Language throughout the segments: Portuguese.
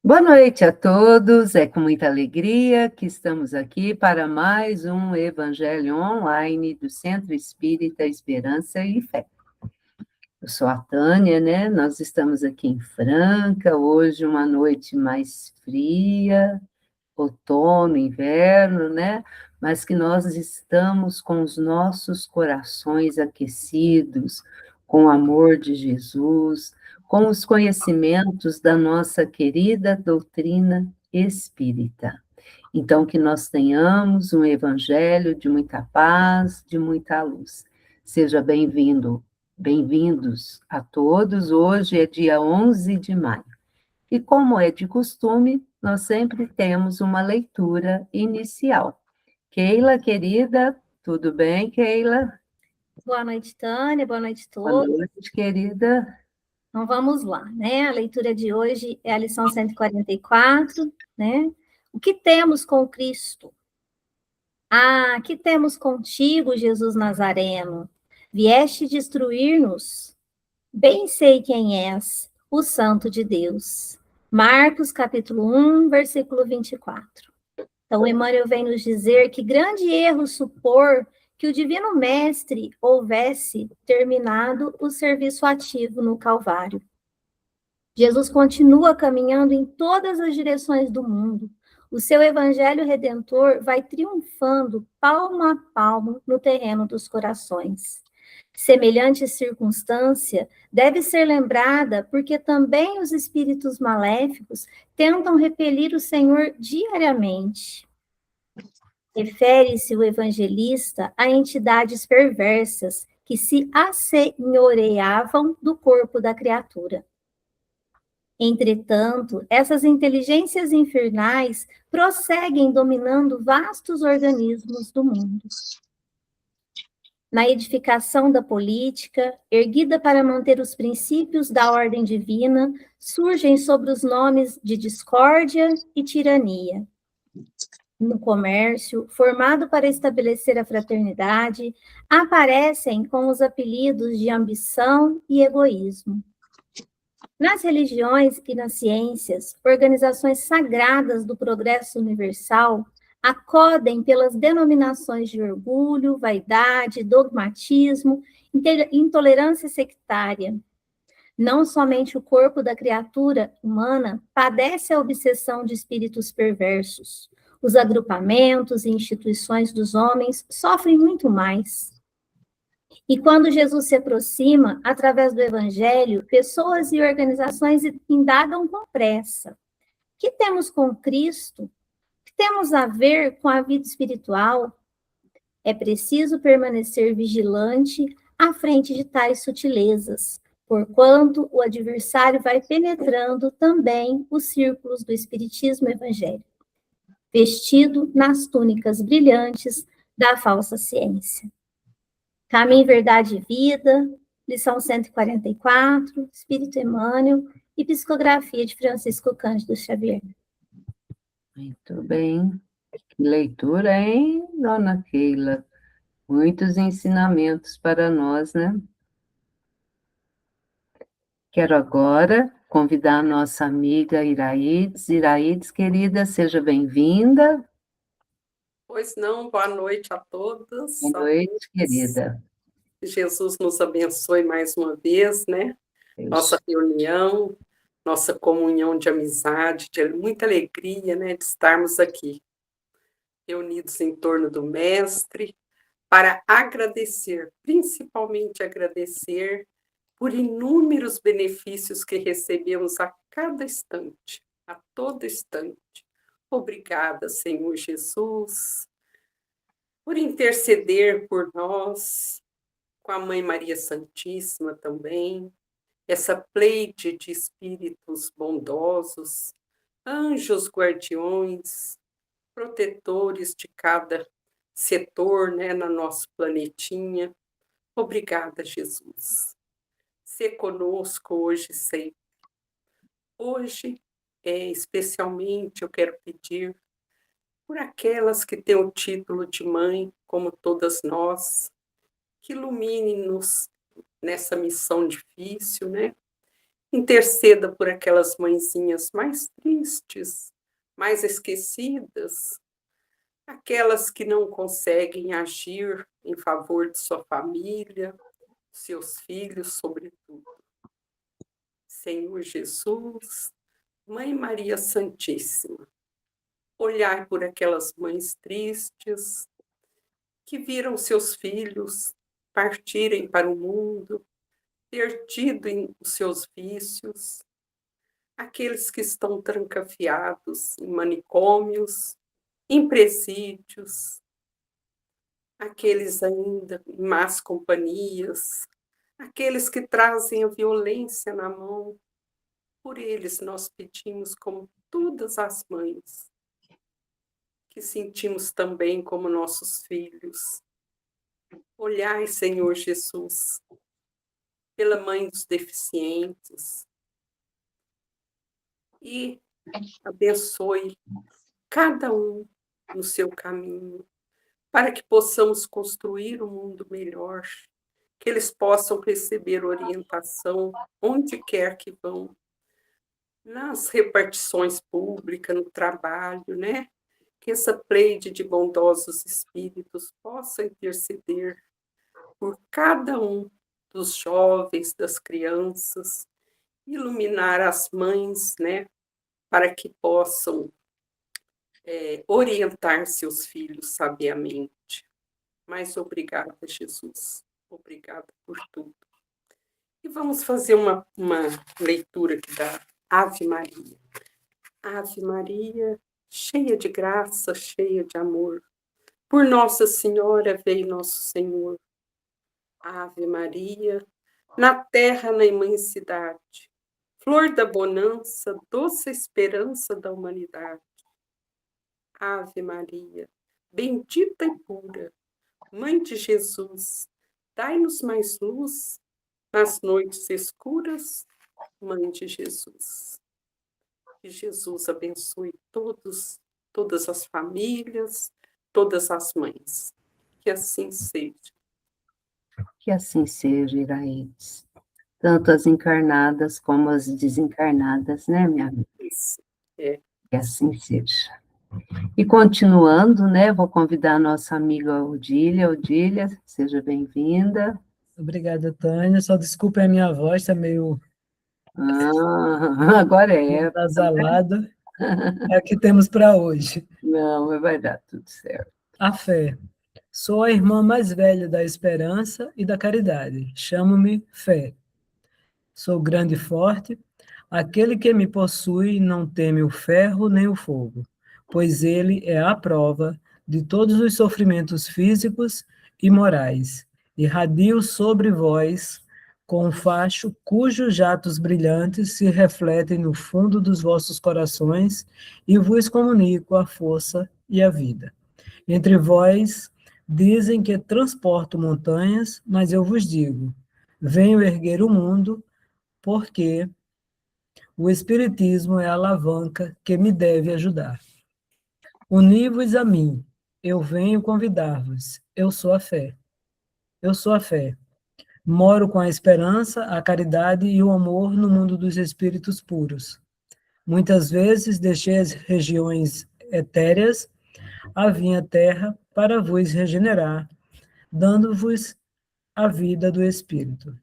Boa noite a todos, é com muita alegria que estamos aqui para mais um Evangelho Online do Centro Espírita Esperança e Fé. Eu sou a Tânia, né? Nós estamos aqui em Franca, hoje uma noite mais fria, outono, inverno, né? Mas que nós estamos com os nossos corações aquecidos, com o amor de Jesus, com os conhecimentos da nossa querida doutrina espírita. Então, que nós tenhamos um evangelho de muita paz, de muita luz. Seja bem-vindo, bem-vindos a todos. Hoje é dia 11 de maio. E como é de costume, nós sempre temos uma leitura inicial. Keila, querida, tudo bem, Keila? Boa noite, Tânia. Boa noite a Boa todos. noite, querida. Então, vamos lá, né? A leitura de hoje é a lição 144, né? O que temos com Cristo? Ah, que temos contigo, Jesus Nazareno? Vieste destruir-nos? Bem sei quem és, o Santo de Deus. Marcos, capítulo 1, versículo 24. Então, Emmanuel vem nos dizer que grande erro supor que o Divino Mestre houvesse terminado o serviço ativo no Calvário. Jesus continua caminhando em todas as direções do mundo. O seu evangelho redentor vai triunfando palmo a palmo no terreno dos corações. Semelhante circunstância deve ser lembrada porque também os espíritos maléficos tentam repelir o Senhor diariamente. Refere-se o evangelista a entidades perversas que se assenhoreavam do corpo da criatura. Entretanto, essas inteligências infernais prosseguem dominando vastos organismos do mundo. Na edificação da política, erguida para manter os princípios da ordem divina, surgem sobre os nomes de discórdia e tirania. No comércio, formado para estabelecer a fraternidade, aparecem com os apelidos de ambição e egoísmo. Nas religiões e nas ciências, organizações sagradas do progresso universal acodem pelas denominações de orgulho, vaidade, dogmatismo, intolerância sectária. Não somente o corpo da criatura humana padece a obsessão de espíritos perversos. Os agrupamentos e instituições dos homens sofrem muito mais. E quando Jesus se aproxima, através do Evangelho, pessoas e organizações indagam com pressa. O que temos com Cristo? O que temos a ver com a vida espiritual? É preciso permanecer vigilante à frente de tais sutilezas, porquanto o adversário vai penetrando também os círculos do espiritismo evangélico, vestido nas túnicas brilhantes da falsa ciência. Caminho, Verdade e Vida, lição 144, Espírito Emmanuel e psicografia de Francisco Cândido Xavier. Muito bem. Que leitura, hein, dona Keila? Muitos ensinamentos para nós, né? Quero agora convidar a nossa amiga Iraides. Iraides, querida, seja bem-vinda. Pois não, boa noite a todos. Boa noite, querida. Jesus nos abençoe mais uma vez, né? Deus. Nossa reunião, nossa comunhão de amizade, de muita alegria, né? De estarmos aqui, reunidos em torno do Mestre, para agradecer, principalmente agradecer por inúmeros benefícios que recebemos a cada instante, a todo instante. Obrigada, Senhor Jesus, por interceder por nós, com a Mãe Maria Santíssima também, essa pleide de espíritos bondosos, anjos guardiões, protetores de cada setor, né, no nosso planetinha. Obrigada, Jesus. Sê conosco hoje e sempre. Hoje, especialmente, eu quero pedir por aquelas que têm o título de mãe, como todas nós, que ilumine-nos nessa missão difícil, né? Interceda por aquelas mãezinhas mais tristes, mais esquecidas, aquelas que não conseguem agir em favor de sua família, seus filhos, sobretudo. Senhor Jesus, Mãe Maria Santíssima, olhai por aquelas mães tristes que viram seus filhos partirem para o mundo, perdido em seus vícios, aqueles que estão trancafiados em manicômios, em presídios, aqueles ainda em más companhias, aqueles que trazem a violência na mão. Por eles nós pedimos, como todas as mães, que sentimos também como nossos filhos. Olhai, Senhor Jesus, pela mãe dos deficientes e abençoe cada um no seu caminho, para que possamos construir um mundo melhor, que eles possam receber orientação onde quer que vão, nas repartições públicas, no trabalho, né? Que essa pleide de bondosos espíritos possa interceder por cada um dos jovens, das crianças, iluminar as mães, né? Para que possam orientar seus filhos sabiamente. Mas obrigada, Jesus. Obrigada por tudo. E vamos fazer uma leitura aqui da Ave Maria. Ave Maria, cheia de graça, cheia de amor. Por Nossa Senhora veio nosso Senhor. Ave Maria, na terra, na imensidade, flor da bonança, doce esperança da humanidade. Ave Maria, bendita e pura, Mãe de Jesus, dai-nos mais luz nas noites escuras, Mãe de Jesus. Que Jesus abençoe todas as famílias, todas as mães. Que assim seja. Que assim seja, Iraídes. Tanto as encarnadas como as desencarnadas, né, minha amiga? Isso. É. Que assim seja. E continuando, né, vou convidar a nossa amiga Odília. Odília, seja bem-vinda. Obrigada, Tânia. Só desculpe a minha voz, está meio Agora é. nasalada. É o que temos para hoje. Não, mas vai dar tudo certo. A fé. Sou a irmã mais velha da esperança e da caridade. Chamo-me Fé. Sou grande e forte. Aquele que me possui não teme o ferro nem o fogo, pois ele é a prova de todos os sofrimentos físicos e morais. Irradio sobre vós com um facho cujos jatos brilhantes se refletem no fundo dos vossos corações e vos comunico a força e a vida. Entre vós dizem que transporto montanhas, mas eu vos digo, venho erguer o mundo, porque o Espiritismo é a alavanca que me deve ajudar. Uni-vos a mim, eu venho convidar-vos, eu sou a fé. Eu sou a fé. Moro com a esperança, a caridade e o amor no mundo dos espíritos puros. Muitas vezes deixei as regiões etéreas, a vinha terra, para vos regenerar, dando-vos a vida do espírito.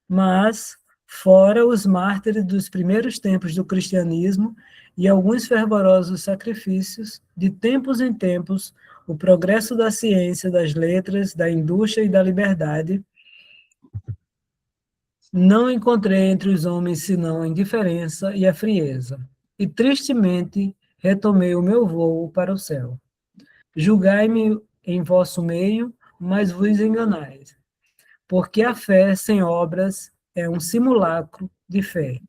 Mas, fora os mártires dos primeiros tempos do cristianismo e alguns fervorosos sacrifícios, de tempos em tempos, o progresso da ciência, das letras, da indústria e da liberdade, não encontrei entre os homens senão a indiferença e a frieza, e tristemente retomei o meu voo para o céu. Julgai-me em vosso meio, mas vos enganais, porque a fé sem obras é um simulacro de fé.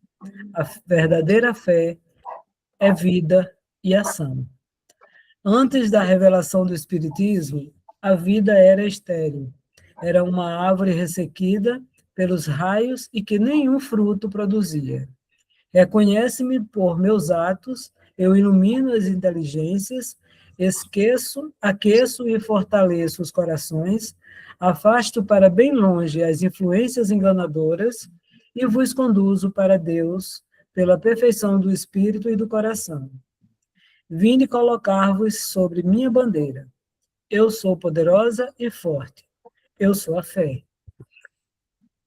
A verdadeira fé é vida e ação. Antes da revelação do Espiritismo, a vida era estéril. Era uma árvore ressequida pelos raios e que nenhum fruto produzia. Reconhece-me por meus atos, eu ilumino as inteligências, aqueço e fortaleço os corações, afasto para bem longe as influências enganadoras e vos conduzo para Deus pela perfeição do espírito e do coração. Vinde colocar-vos sobre minha bandeira. Eu sou poderosa e forte. Eu sou a fé.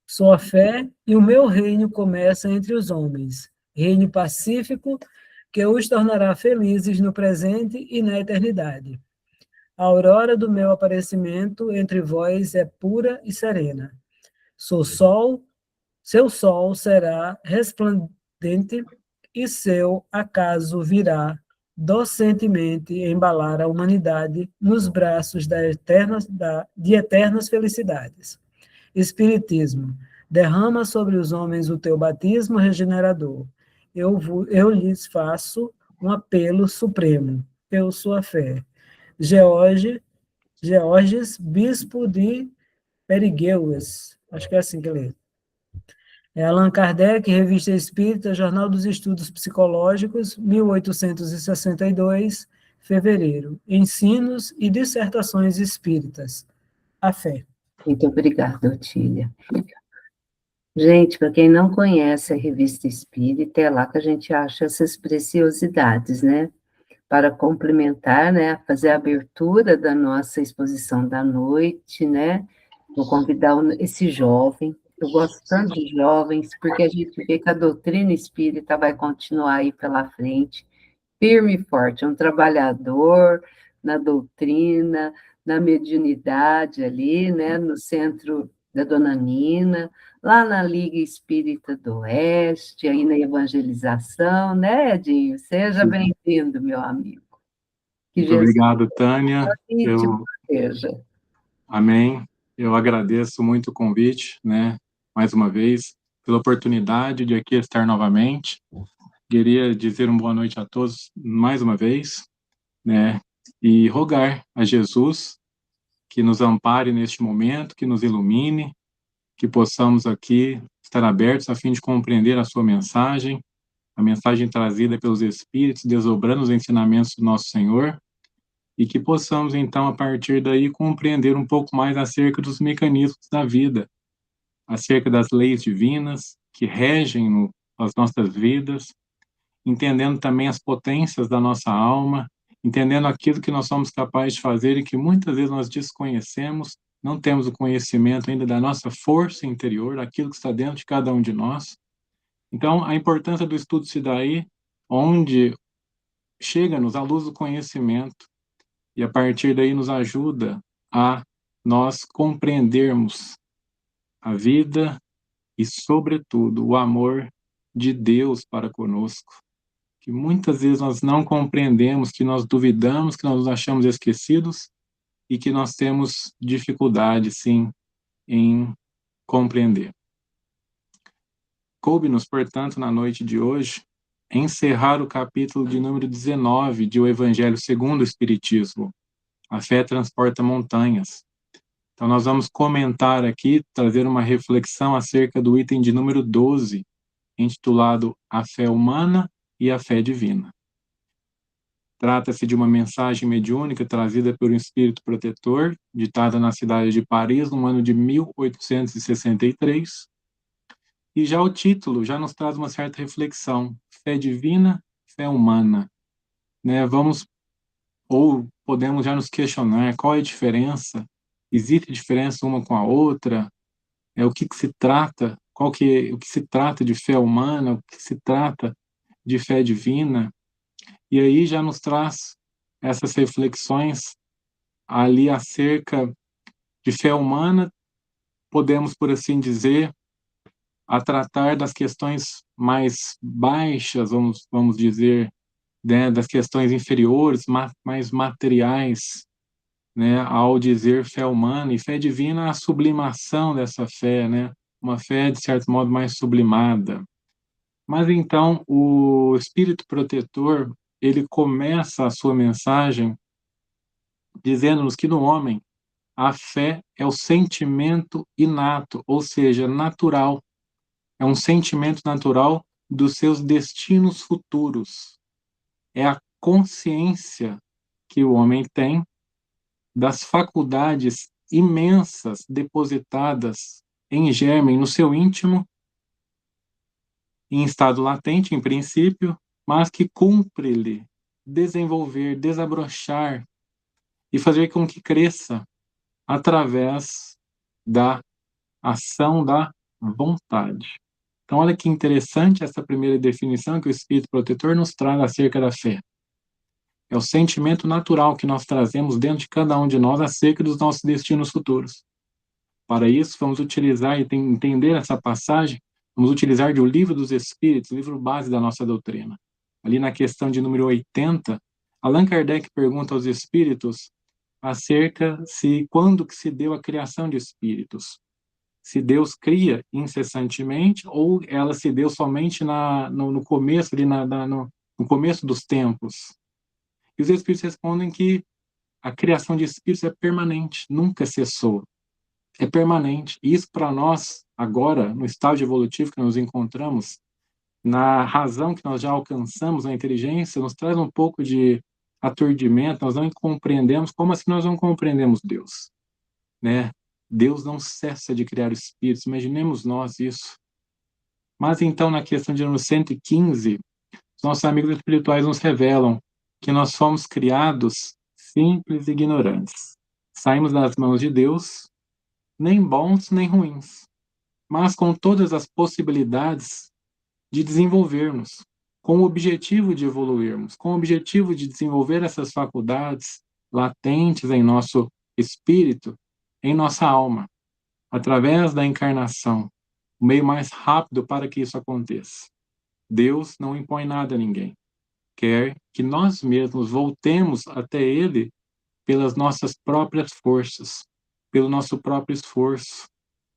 Sou a fé e o meu reino começa entre os homens. Reino pacífico que os tornará felizes no presente e na eternidade. A aurora do meu aparecimento entre vós é pura e serena. Sou sol, seu sol será resplandente e seu acaso virá docentemente embalar a humanidade nos braços de eternas felicidades. Espiritismo, derrama sobre os homens o teu batismo regenerador. Eu lhes faço um apelo supremo. Eu sou a fé. Georges, bispo de Perigueuas. Acho que é assim que lê. Allan Kardec, Revista Espírita, Jornal dos Estudos Psicológicos, 1862, fevereiro. Ensinos e dissertações espíritas. A fé. Muito obrigada, Otília. Gente, para quem não conhece a Revista Espírita, é lá que a gente acha essas preciosidades, né? Para complementar, né, fazer a abertura da nossa exposição da noite, né? Vou convidar esse jovem. Eu gosto tanto de jovens, porque a gente vê que a doutrina espírita vai continuar aí pela frente, firme e forte, é um trabalhador na doutrina, na mediunidade ali, né, no centro da Dona Nina, lá na Liga Espírita do Oeste, aí na evangelização, né, Edinho? Seja bem-vindo, meu amigo. Que Muito Jesus obrigado, Tânia. te proteja. Amém. Eu agradeço muito o convite, né, mais uma vez, pela oportunidade de aqui estar novamente. Queria dizer uma boa noite a todos mais uma vez, né, e rogar a Jesus que nos ampare neste momento, que nos ilumine, que possamos aqui estar abertos a fim de compreender a sua mensagem, a mensagem trazida pelos Espíritos, desdobrando os ensinamentos do nosso Senhor, e que possamos, então, a partir daí, compreender um pouco mais acerca dos mecanismos da vida, acerca das leis divinas que regem as nossas vidas, entendendo também as potências da nossa alma, entendendo aquilo que nós somos capazes de fazer e que muitas vezes nós desconhecemos, não temos o conhecimento ainda da nossa força interior, daquilo que está dentro de cada um de nós. Então, a importância do estudo se dá aí, onde chega-nos a luz do conhecimento, e a partir daí nos ajuda a nós compreendermos a vida e, sobretudo, o amor de Deus para conosco, que muitas vezes nós não compreendemos, que nós duvidamos, que nós nos achamos esquecidos e que nós temos dificuldade, sim, em compreender. Coube-nos, portanto, na noite de hoje, encerrar o capítulo de número 19 de O Evangelho segundo o Espiritismo. A fé transporta montanhas. Então, nós vamos comentar aqui, trazer uma reflexão acerca do item de número 12, intitulado A Fé Humana e a Fé Divina. Trata-se de uma mensagem mediúnica trazida pelo Espírito Protetor, ditada na cidade de Paris, no ano de 1863. E já o título já nos traz uma certa reflexão. Fé divina, fé humana. Né? Podemos já nos questionar qual é a diferença, existe diferença uma com a outra, o que se trata, o que se trata de fé humana, o que se trata de fé divina, e aí já nos traz essas reflexões ali acerca de fé humana, podemos, por assim dizer, a tratar das questões mais baixas, vamos dizer, né, das questões inferiores, mais materiais, né, ao dizer fé humana, e fé divina, a sublimação dessa fé, né, uma fé, de certo modo, mais sublimada. Mas, então, o Espírito Protetor, ele começa a sua mensagem dizendo-nos que no homem a fé é o sentimento inato, ou seja, natural. É um sentimento natural dos seus destinos futuros. É a consciência que o homem tem das faculdades imensas depositadas em germe no seu íntimo em estado latente, em princípio, mas que cumpre-lhe desenvolver, desabrochar e fazer com que cresça através da ação da vontade. Então, olha que interessante essa primeira definição que o Espírito Protetor nos traz acerca da fé. É o sentimento natural que nós trazemos dentro de cada um de nós acerca dos nossos destinos futuros. Para isso, vamos utilizar e entender essa passagem, vamos utilizar do Livro dos Espíritos, livro base da nossa doutrina. Ali na questão de número 80, Allan Kardec pergunta aos espíritos acerca de quando que se deu a criação de espíritos. Se Deus cria incessantemente ou ela se deu somente no começo, ali no começo dos tempos. E os espíritos respondem que a criação de espíritos é permanente, nunca cessou. É permanente. E isso para nós, agora, no estágio evolutivo que nos encontramos, na razão que nós já alcançamos, na inteligência, nos traz um pouco de aturdimento, nós não compreendemos, como assim nós não compreendemos Deus? Né? Deus não cessa de criar espíritos, imaginemos nós isso. Mas então, na questão de número 115, os nossos amigos espirituais nos revelam que nós fomos criados simples e ignorantes. Saímos das mãos de Deus, nem bons nem ruins, mas com todas as possibilidades de desenvolvermos, com o objetivo de evoluirmos, com o objetivo de desenvolver essas faculdades latentes em nosso espírito, em nossa alma, através da encarnação, o meio mais rápido para que isso aconteça. Deus não impõe nada a ninguém. Quer que nós mesmos voltemos até Ele pelas nossas próprias forças, pelo nosso próprio esforço,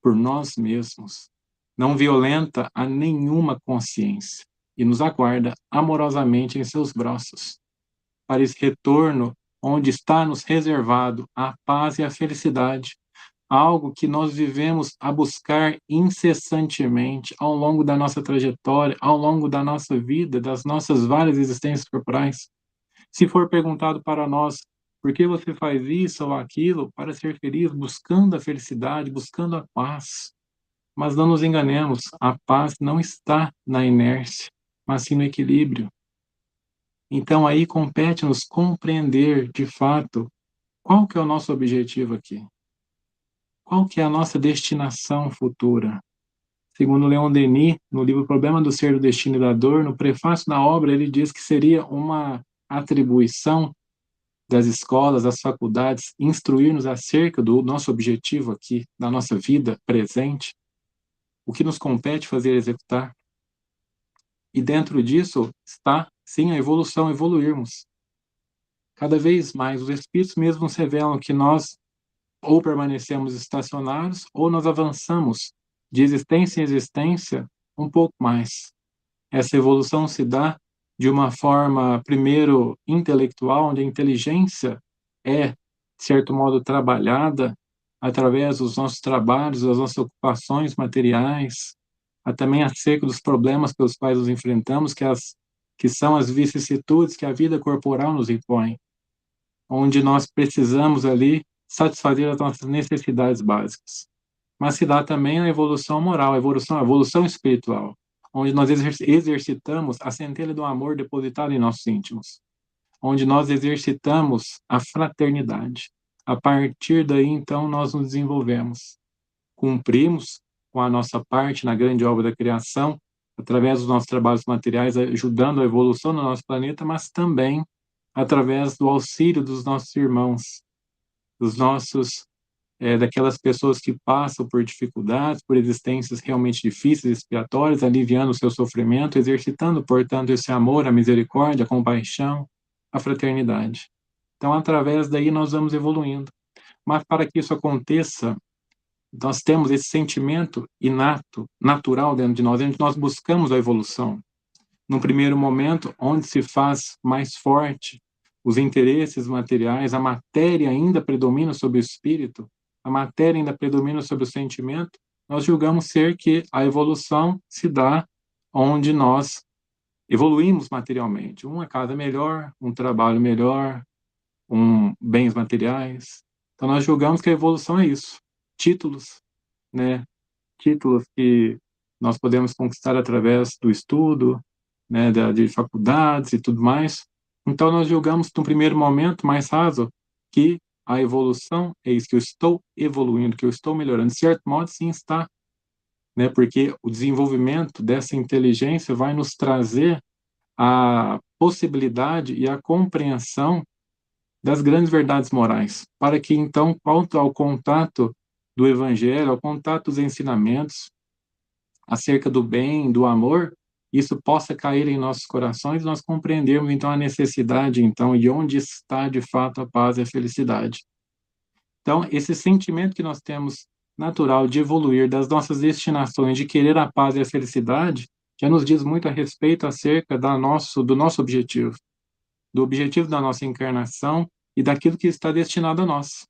por nós mesmos. Não violenta a nenhuma consciência e nos aguarda amorosamente em seus braços, para esse retorno onde está nos reservado a paz e a felicidade, algo que nós vivemos a buscar incessantemente ao longo da nossa trajetória, ao longo da nossa vida, das nossas várias existências corporais. Se for perguntado para nós, por que você faz isso ou aquilo? Para ser feliz, buscando a felicidade, buscando a paz. Mas não nos enganemos, a paz não está na inércia, mas sim no equilíbrio. Então aí compete-nos compreender, de fato, qual que é o nosso objetivo aqui. Qual que é a nossa destinação futura? Segundo Leon Denis, no livro Problema do Ser, do Destino e da Dor, no prefácio da obra, ele diz que seria uma atribuição das escolas, das faculdades, instruir-nos acerca do nosso objetivo aqui, da nossa vida presente, o que nos compete fazer executar. E dentro disso está, sim, a evolução, evoluirmos. Cada vez mais, os Espíritos mesmos nos revelam que nós ou permanecemos estacionários, ou nós avançamos de existência em existência um pouco mais. Essa evolução se dá de uma forma, primeiro, intelectual, onde a inteligência é, de certo modo, trabalhada através dos nossos trabalhos, das nossas ocupações materiais, também acerca dos problemas pelos quais nos enfrentamos, que são as vicissitudes que a vida corporal nos impõe, onde nós precisamos ali satisfazer as nossas necessidades básicas. Mas se dá também a evolução moral, a evolução espiritual, onde nós exercitamos a centelha do amor depositada em nossos íntimos, onde nós exercitamos a fraternidade. A partir daí, então, nós nos desenvolvemos. Cumprimos com a nossa parte na grande obra da criação, através dos nossos trabalhos materiais, ajudando a evolução do nosso planeta, mas também através do auxílio dos nossos irmãos, daquelas pessoas que passam por dificuldades, por existências realmente difíceis, expiatórias, aliviando o seu sofrimento, exercitando, portanto, esse amor, a misericórdia, a compaixão, a fraternidade. Então, através daí, nós vamos evoluindo. Mas para que isso aconteça, nós temos esse sentimento inato, natural dentro de nós buscamos a evolução. No primeiro momento, onde se faz mais forte os interesses materiais, a matéria ainda predomina sobre o espírito, a matéria ainda predomina sobre o sentimento, nós julgamos ser que a evolução se dá onde nós evoluímos materialmente. Uma casa melhor, um trabalho melhor, bens materiais. Então nós julgamos que a evolução é isso. Títulos, né? Títulos que nós podemos conquistar através do estudo, né, de faculdades e tudo mais. Então, nós julgamos, no primeiro momento, mais raso, que a evolução é isso, que eu estou evoluindo, que eu estou melhorando. De certo modo, sim, está, né, porque o desenvolvimento dessa inteligência vai nos trazer a possibilidade e a compreensão das grandes verdades morais, para que, então, quanto ao contato do Evangelho, ao contato dos ensinamentos acerca do bem, do amor, isso possa cair em nossos corações e nós compreendermos, então, a necessidade, então, de onde está, de fato, a paz e a felicidade. Então, esse sentimento que nós temos natural de evoluir das nossas destinações, de querer a paz e a felicidade, já nos diz muito a respeito acerca do nosso objetivo, do objetivo da nossa encarnação e daquilo que está destinado a nós.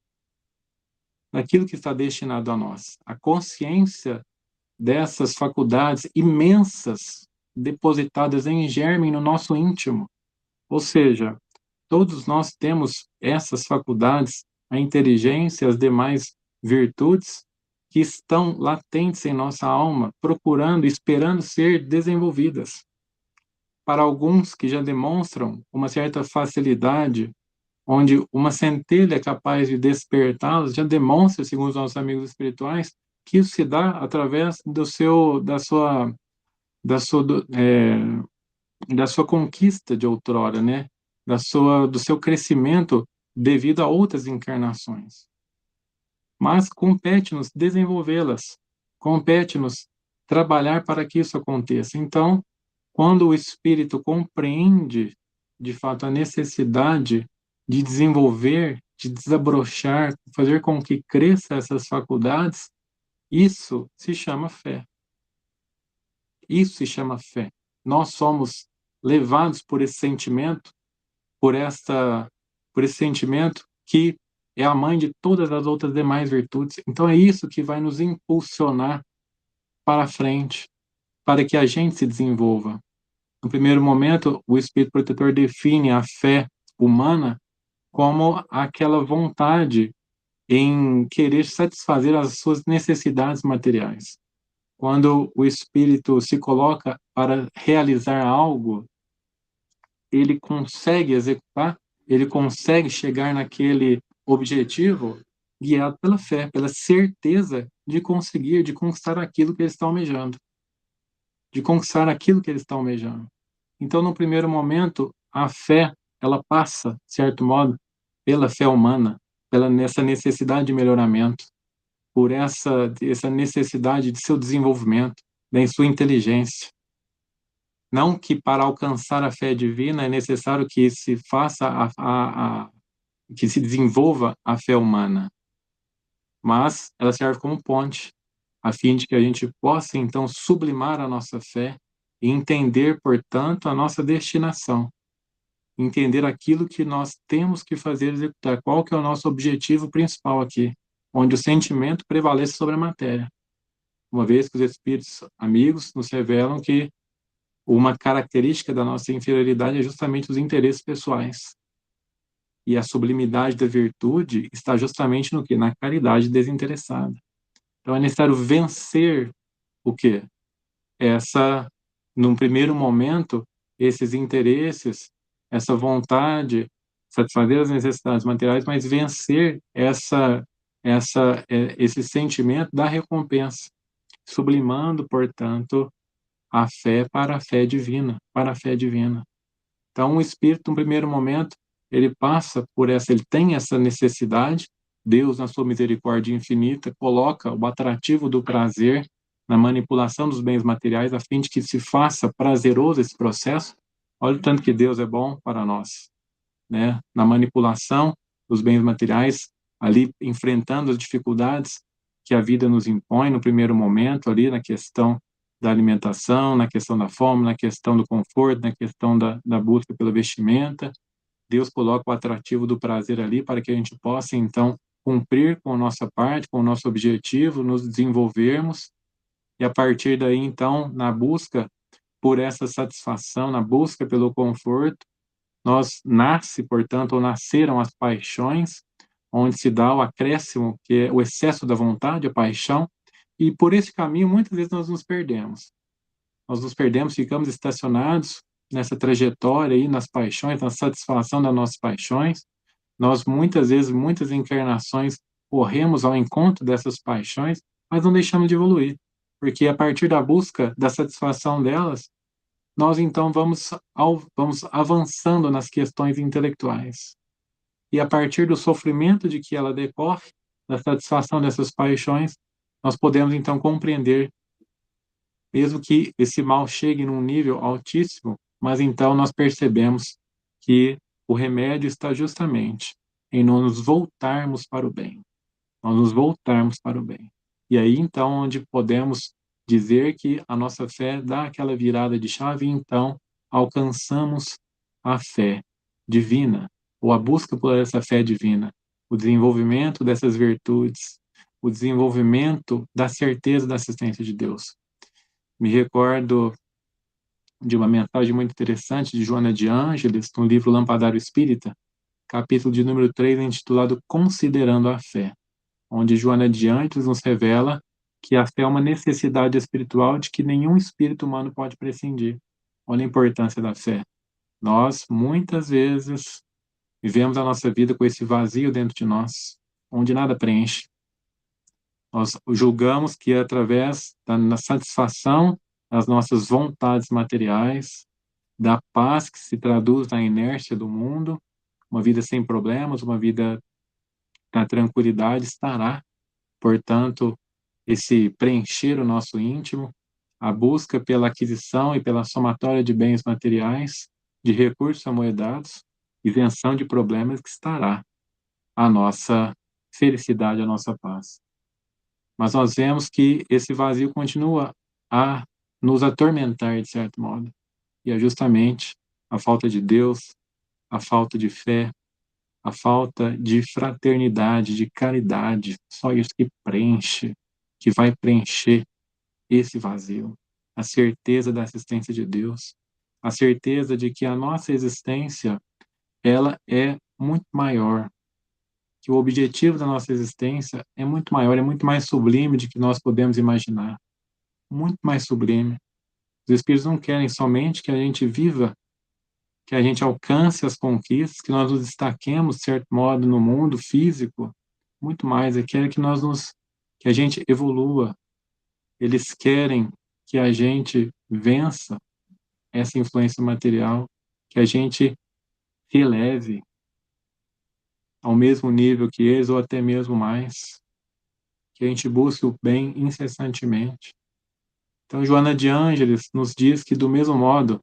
Daquilo que está destinado a nós. A consciência dessas faculdades imensas depositadas em germe no nosso íntimo. Ou seja, todos nós temos essas faculdades, a inteligência e as demais virtudes que estão latentes em nossa alma, procurando, esperando ser desenvolvidas. Para alguns que já demonstram uma certa facilidade, onde uma centelha é capaz de despertá-los, já demonstra, segundo os nossos amigos espirituais, que isso se dá através da sua conquista de outrora, né? Do seu crescimento devido a outras encarnações. Mas compete-nos desenvolvê-las, compete-nos trabalhar para que isso aconteça. Então, quando o espírito compreende, de fato, a necessidade de desenvolver, de desabrochar, fazer com que cresça essas faculdades, isso se chama fé. Isso se chama fé. Nós somos levados por esse sentimento, por esse sentimento que é a mãe de todas as outras demais virtudes. Então é isso que vai nos impulsionar para frente, para que a gente se desenvolva. No primeiro momento, o Espírito Protetor define a fé humana como aquela vontade em querer satisfazer as suas necessidades materiais. Quando o espírito se coloca para realizar algo, ele consegue executar, ele consegue chegar naquele objetivo guiado pela fé, pela certeza de conseguir, de conquistar aquilo que ele está almejando. De conquistar aquilo que ele está almejando. Então, no primeiro momento, a fé, ela passa, de certo modo, pela fé humana, nessa necessidade de melhoramento, por essa necessidade de seu desenvolvimento, da sua inteligência. Não que para alcançar a fé divina é necessário que se faça que se desenvolva a fé humana, mas ela serve como ponte, a fim de que a gente possa, então, sublimar a nossa fé e entender, portanto, a nossa destinação. Entender aquilo que nós temos que fazer, executar. Qual que é o nosso objetivo principal aqui, onde o sentimento prevalece sobre a matéria. Uma vez que os espíritos amigos nos revelam que uma característica da nossa inferioridade é justamente os interesses pessoais. E a sublimidade da virtude está justamente no quê? Na caridade desinteressada. Então é necessário vencer o quê? Num primeiro momento, esses interesses, essa vontade, satisfazer as necessidades materiais, mas vencer esse sentimento da recompensa, sublimando, portanto, a fé para a fé divina, para a fé divina. Então, o espírito, no primeiro momento, ele tem essa necessidade, Deus, na sua misericórdia infinita, coloca o atrativo do prazer na manipulação dos bens materiais, a fim de que se faça prazeroso esse processo. Olha o tanto que Deus é bom para nós, né? Na manipulação dos bens materiais, ali enfrentando as dificuldades que a vida nos impõe no primeiro momento, ali na questão da alimentação, na questão da fome, na questão do conforto, na questão da busca pela vestimenta. Deus coloca o atrativo do prazer ali para que a gente possa, então, cumprir com a nossa parte, com o nosso objetivo, nos desenvolvermos, e a partir daí, então, na busca por essa satisfação, na busca pelo conforto, nasceram as paixões, onde se dá o acréscimo, que é o excesso da vontade, a paixão, E por esse caminho, muitas vezes nós nos perdemos. Nós nos perdemos, ficamos estacionados nessa trajetória aí, nas paixões, na satisfação das nossas paixões. Nós, muitas vezes, muitas encarnações, corremos ao encontro dessas paixões, mas não deixamos de evoluir. Porque a partir da busca da satisfação delas, nós então vamos avançando nas questões intelectuais. E a partir do sofrimento de que ela decorre, da satisfação dessas paixões, nós podemos então compreender, mesmo que esse mal chegue num nível altíssimo, mas então nós percebemos que o remédio está justamente em nos voltarmos para o bem. Nós nos voltarmos para o bem. E aí então onde podemos dizer que a nossa fé dá aquela virada de chave e então alcançamos a fé divina, ou a busca por essa fé divina, o desenvolvimento dessas virtudes, o desenvolvimento da certeza da assistência de Deus. Me recordo de uma mensagem muito interessante de Joana de Ângeles, no livro Lampadário Espírita, capítulo de número 3, intitulado Considerando a Fé, onde Joana de Ângeles nos revela que a fé é uma necessidade espiritual de que nenhum espírito humano pode prescindir. Olha a importância da fé. Nós, muitas vezes, vivemos a nossa vida com esse vazio dentro de nós, onde nada preenche. Nós julgamos que através da satisfação das nossas vontades materiais, da paz que se traduz na inércia do mundo, uma vida sem problemas, uma vida na tranquilidade estará. Portanto, esse preencher o nosso íntimo, a busca pela aquisição e pela somatória de bens materiais, de recursos amoedados, isenção de problemas que estará a nossa felicidade, a nossa paz. Mas nós vemos que esse vazio continua a nos atormentar, de certo modo. E é justamente a falta de Deus, a falta de fé, a falta de fraternidade, de caridade, só isso que preenche, que vai preencher esse vazio. A certeza da assistência de Deus, a certeza de que a nossa existência, ela é muito maior, que o objetivo da nossa existência é muito maior, é muito mais sublime do que nós podemos imaginar. Muito mais sublime. Os Espíritos não querem somente que a gente viva, que a gente alcance as conquistas, que nós nos destaquemos, de certo modo, no mundo físico, muito mais, eles querem que a gente evolua. Eles querem que a gente vença essa influência material, que a gente se eleve ao mesmo nível que eles, ou até mesmo mais, que a gente busque o bem incessantemente. Então, Joana de Ângeles nos diz que, do mesmo modo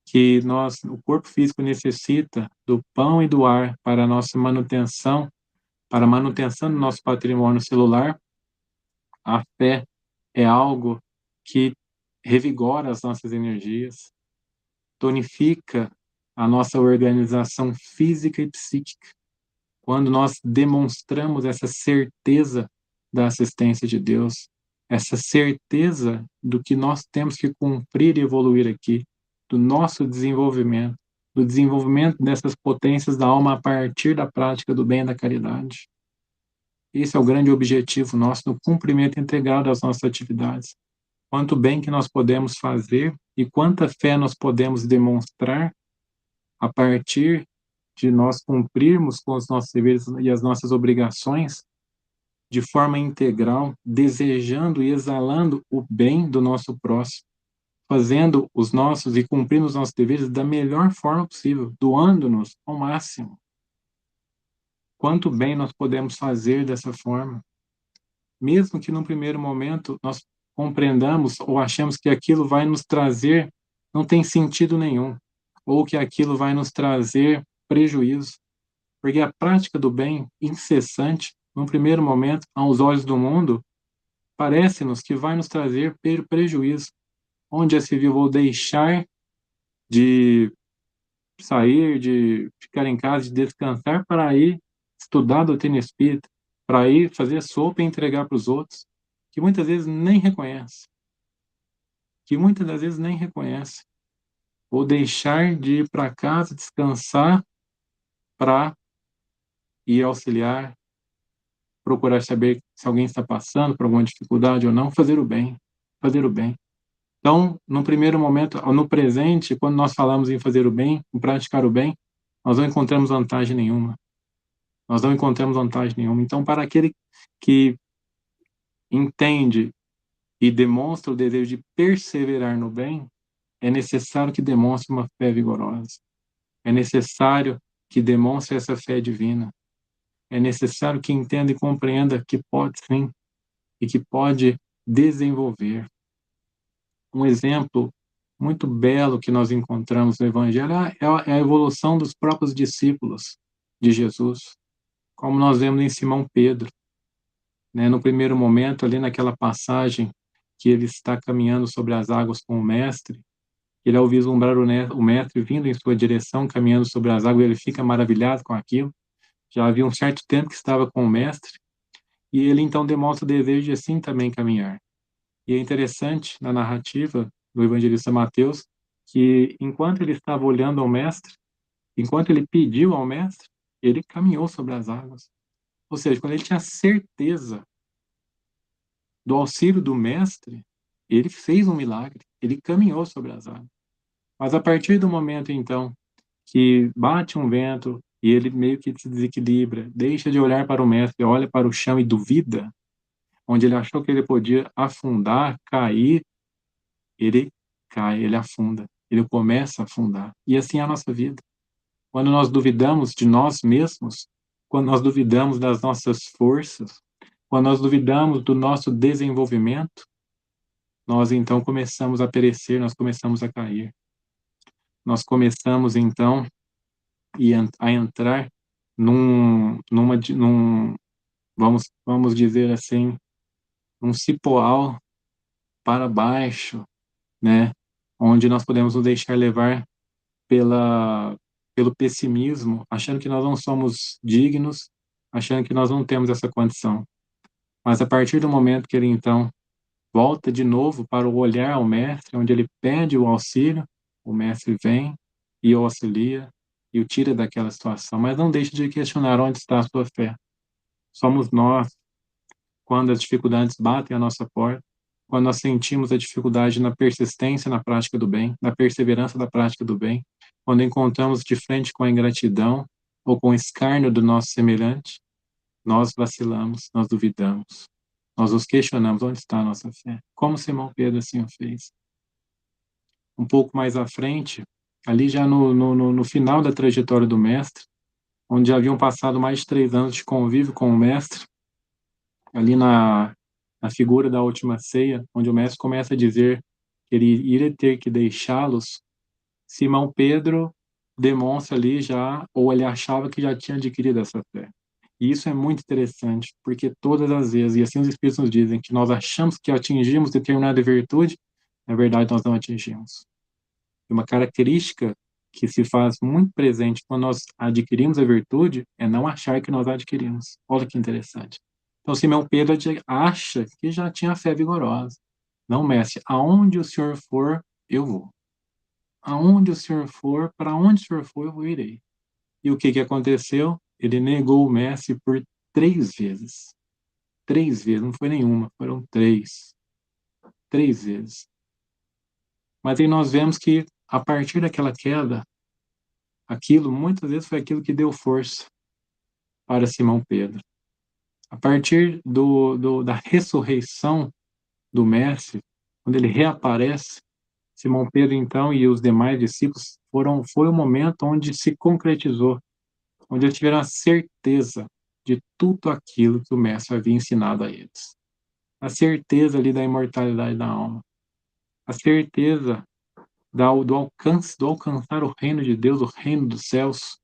que o corpo físico necessita do pão e do ar para a nossa manutenção, para a manutenção do nosso patrimônio celular, a fé é algo que revigora as nossas energias, tonifica a nossa organização física e psíquica. Quando nós demonstramos essa certeza da assistência de Deus, essa certeza do que nós temos que cumprir e evoluir aqui, do nosso desenvolvimento, do desenvolvimento dessas potências da alma a partir da prática do bem e da caridade. Esse é o grande objetivo nosso no cumprimento integral das nossas atividades. Quanto bem que nós podemos fazer e quanta fé nós podemos demonstrar a partir de nós cumprirmos com os nossos deveres e as nossas obrigações de forma integral, desejando e exalando o bem do nosso próximo, fazendo os nossos e cumprindo os nossos deveres da melhor forma possível, doando-nos ao máximo. Quanto bem nós podemos fazer dessa forma, mesmo que num primeiro momento nós compreendamos ou achemos que aquilo vai nos trazer, não tem sentido nenhum, ou que aquilo vai nos trazer prejuízo, porque a prática do bem incessante, num primeiro momento, aos olhos do mundo, parece-nos que vai nos trazer prejuízo. Onde já se viu, vou deixar de sair, de ficar em casa, de descansar para ir estudar a doutrina espírita, para ir fazer sopa e entregar para os outros, que muitas vezes nem reconhece. Vou deixar de ir para casa, descansar, para ir auxiliar procurar saber se alguém está passando por alguma dificuldade ou não, fazer o bem, fazer o bem. Então, no primeiro momento, no presente, quando nós falamos em fazer o bem, em praticar o bem, nós não encontramos vantagem nenhuma. Nós não encontramos vantagem nenhuma. Então, para aquele que entende e demonstra o desejo de perseverar no bem, é necessário que demonstre uma fé vigorosa. É necessário que demonstre essa fé divina. É necessário que entenda e compreenda que pode sim, e que pode desenvolver. Um exemplo muito belo que nós encontramos no Evangelho é a evolução dos próprios discípulos de Jesus, como nós vemos em Simão Pedro, né? No primeiro momento, ali naquela passagem que ele está caminhando sobre as águas com o Mestre, ele, ao vislumbrar o Mestre vindo em sua direção, caminhando sobre as águas, ele fica maravilhado com aquilo. Já havia um certo tempo que estava com o Mestre, e ele então demonstra o desejo de assim também caminhar. E é interessante, na narrativa do evangelista Mateus, que enquanto ele estava olhando ao Mestre, enquanto ele pediu ao Mestre, ele caminhou sobre as águas. Ou seja, quando ele tinha certeza do auxílio do Mestre, ele fez um milagre, ele caminhou sobre as águas. Mas a partir do momento, então, que bate um vento e ele meio que se desequilibra, deixa de olhar para o Mestre, olha para o chão e duvida, onde ele achou que ele podia afundar, cair, ele cai, ele afunda, ele começa a afundar. E assim é a nossa vida. Quando nós duvidamos de nós mesmos, quando nós duvidamos das nossas forças, quando nós duvidamos do nosso desenvolvimento, nós então começamos a perecer, nós começamos a cair. Nós começamos então a entrar vamos dizer assim, num cipoal para baixo, né? Onde nós podemos nos deixar levar pelo pessimismo, achando que nós não somos dignos, achando que nós não temos essa condição. Mas a partir do momento que ele, então, volta de novo para o olhar ao Mestre, onde ele pede o auxílio, o Mestre vem e o auxilia e o tira daquela situação. Mas não deixe de questionar onde está a sua fé. Somos nós, quando as dificuldades batem à nossa porta, quando nós sentimos a dificuldade na persistência na prática do bem, na perseverança da prática do bem, quando encontramos de frente com a ingratidão ou com o escárnio do nosso semelhante, nós vacilamos, nós duvidamos, nós nos questionamos onde está a nossa fé, como Simão Pedro assim o fez. Um pouco mais à frente, ali já no final da trajetória do Mestre, onde já haviam passado mais de 3 anos de convívio com o Mestre, ali na figura da última ceia, onde o Mestre começa a dizer que ele iria ter que deixá-los, Simão Pedro demonstra ali já, ou ele achava que já tinha adquirido essa fé. E isso é muito interessante, porque todas as vezes, e assim os Espíritos nos dizem, que nós achamos que atingimos determinada virtude, na verdade nós não atingimos. E uma característica que se faz muito presente quando nós adquirimos a virtude é não achar que nós adquirimos. Olha que interessante. Então, Simão Pedro acha que já tinha fé vigorosa. Não, Mestre, aonde o Senhor for, eu vou. Aonde o Senhor for, para onde o Senhor for, eu irei. E o que aconteceu? Ele negou o Mestre por 3 vezes. 3 vezes, não foi nenhuma, foram 3. 3 vezes. Mas aí nós vemos que, a partir daquela queda, aquilo, muitas vezes, foi aquilo que deu força para Simão Pedro. A partir da ressurreição do Mestre, quando ele reaparece, Simão Pedro, então, e os demais discípulos, foi o momento onde se concretizou, onde eles tiveram a certeza de tudo aquilo que o Mestre havia ensinado a eles. A certeza ali da imortalidade da alma. A certeza do alcançar o reino de Deus, o reino dos céus,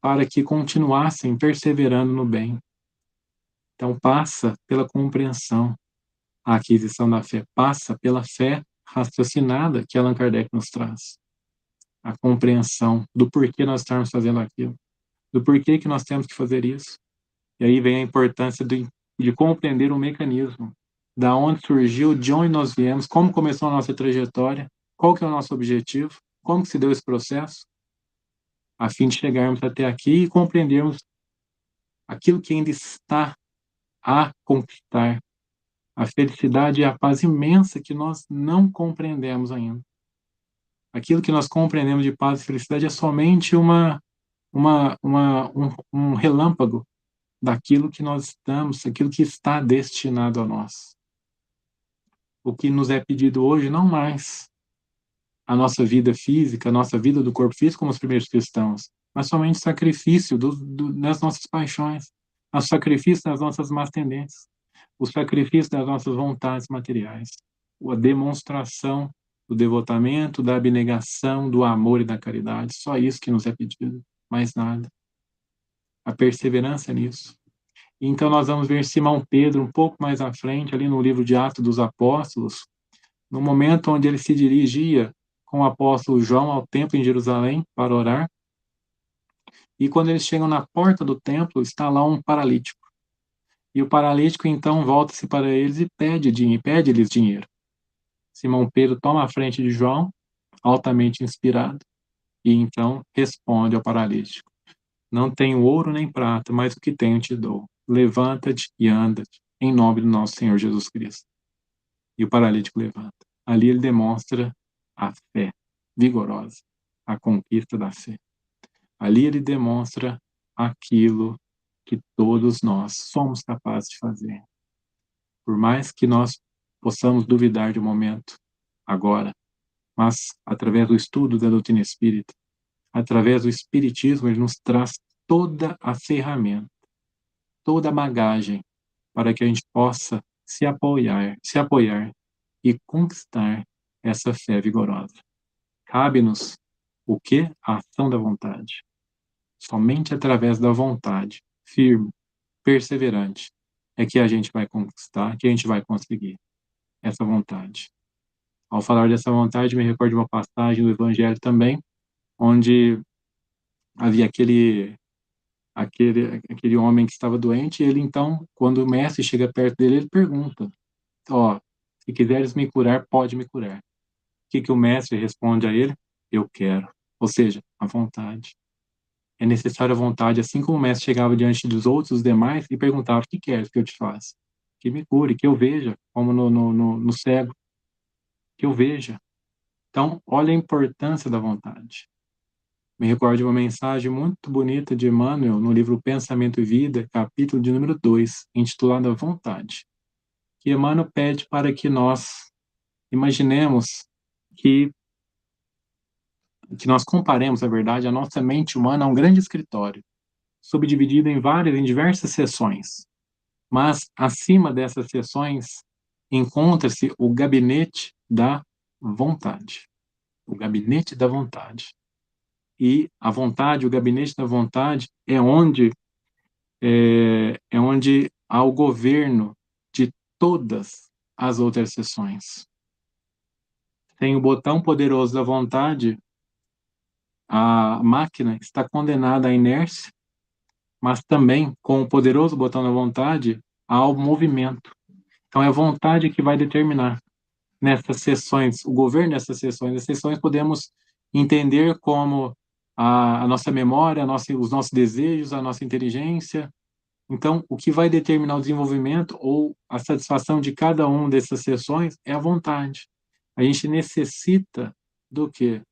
para que continuassem perseverando no bem. Então, passa pela compreensão, a aquisição da fé, passa pela fé raciocinada que Allan Kardec nos traz. A compreensão do porquê nós estamos fazendo aquilo, do porquê que nós temos que fazer isso. E aí vem a importância de compreender o mecanismo, da onde surgiu, de onde nós viemos, como começou a nossa trajetória, qual que é o nosso objetivo, como que se deu esse processo, a fim de chegarmos até aqui e compreendermos aquilo que ainda está a conquistar. A felicidade é a paz imensa que nós não compreendemos ainda. Aquilo que nós compreendemos de paz e felicidade é somente um relâmpago daquilo que nós estamos, aquilo que está destinado a nós. O que nos é pedido hoje, não mais a nossa vida física, a nossa vida do corpo físico como os primeiros cristãos, mas somente sacrifício das nossas paixões, o sacrifício das nossas más tendências, o sacrifício das nossas vontades materiais, a demonstração do devotamento, da abnegação, do amor e da caridade. Só isso que nos é pedido, mais nada. A perseverança nisso. Então nós vamos ver Simão Pedro um pouco mais à frente, ali no livro de Atos dos Apóstolos, no momento onde ele se dirigia com o apóstolo João ao templo em Jerusalém para orar. E quando eles chegam na porta do templo, está lá um paralítico. E o paralítico então volta-se para eles e pede-lhes dinheiro. Simão Pedro toma a frente de João, altamente inspirado, e então responde ao paralítico: não tenho ouro nem prata, mas o que tenho te dou. Levanta-te e anda, em nome do nosso Senhor Jesus Cristo. E o paralítico levanta. Ali ele demonstra a fé vigorosa, a conquista da fé. Ali ele demonstra aquilo que todos nós somos capazes de fazer. Por mais que nós possamos duvidar de um momento, agora, mas através do estudo da doutrina espírita, através do espiritismo, ele nos traz toda a ferramenta, toda a bagagem para que a gente possa se apoiar e conquistar essa fé vigorosa. Cabe-nos o quê? A ação da vontade. Somente através da vontade firme, perseverante, é que a gente vai conquistar, que a gente vai conseguir essa vontade. Ao falar dessa vontade, me recordo de uma passagem do Evangelho também, onde havia aquele homem que estava doente, e ele então, quando o mestre chega perto dele, ele pergunta: se quiseres me curar, pode me curar. O que o mestre responde a ele? Eu quero. Ou seja, a vontade. É necessária a vontade, assim como o mestre chegava diante dos outros, os demais, e perguntava: o que queres que eu te faça? Que me cure, que eu veja, como no cego, que eu veja. Então, olha a importância da vontade. Me recordo de uma mensagem muito bonita de Emmanuel, no livro Pensamento e Vida, capítulo de número 2, intitulado A Vontade. Que Emmanuel pede para que nós imaginemos que nós comparemos, na verdade, a nossa mente humana a um grande escritório, subdividido em diversas seções. Mas, acima dessas seções, encontra-se o gabinete da vontade. O gabinete da vontade. E a vontade, o gabinete da vontade, é onde há o governo de todas as outras seções. Sem o botão poderoso da vontade, a máquina está condenada à inércia, mas também, com o poderoso botão da vontade, ao movimento. Então, é a vontade que vai determinar nessas sessões, o governo dessas sessões. As sessões podemos entender como a nossa memória, os nossos desejos, a nossa inteligência. Então, o que vai determinar o desenvolvimento ou a satisfação de cada uma dessas sessões é a vontade. A gente necessita do quê?